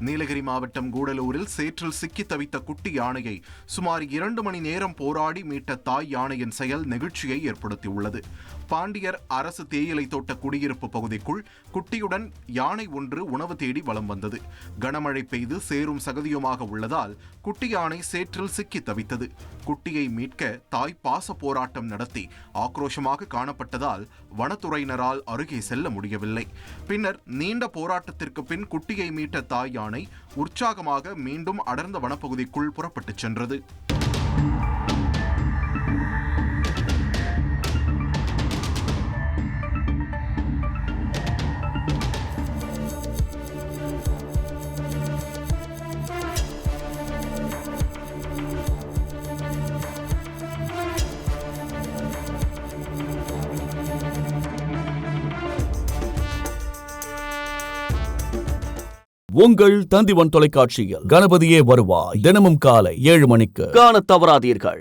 நீலகிரி மாவட்டம் கூடலூரில் சேற்றில் சிக்கி தவித்த குட்டி யானையை சுமார் 2 மணி நேரம் போராடி மீட்ட தாய் யானையின் செயல் நெகிழ்ச்சியை ஏற்படுத்தியுள்ளது. பாண்டியர் அரசு தேயிலை தோட்ட குடியிருப்பு பகுதிக்குள் குட்டியுடன் யானை ஒன்று உணவு தேடி வலம் வந்தது. கனமழை பெய்து சேரும் சகதியுமாக உள்ளதால் குட்டி யானை சேற்றில் சிக்கி தவித்தது. குட்டியை மீட்க தாய் பாச போராட்டம் நடத்தி ஆக்ரோஷமாக காணப்பட்டதால் வனத்துறையினரால் அருகே செல்ல முடியவில்லை. பின்னர் நீண்ட போராட்டத்திற்கு பின் குட்டியை மீட்ட தாய் யானை உற்சாகமாக மீண்டும் அடர்ந்த வனப்பகுதிக்குள் புறப்பட்டுச் சென்றது. உங்கள் தந்திவன் தொலைக்காட்சியில் கணபதியே வருவாய் தினமும் காலை 7 மணிக்கு காணத் தவறாதீர்கள்.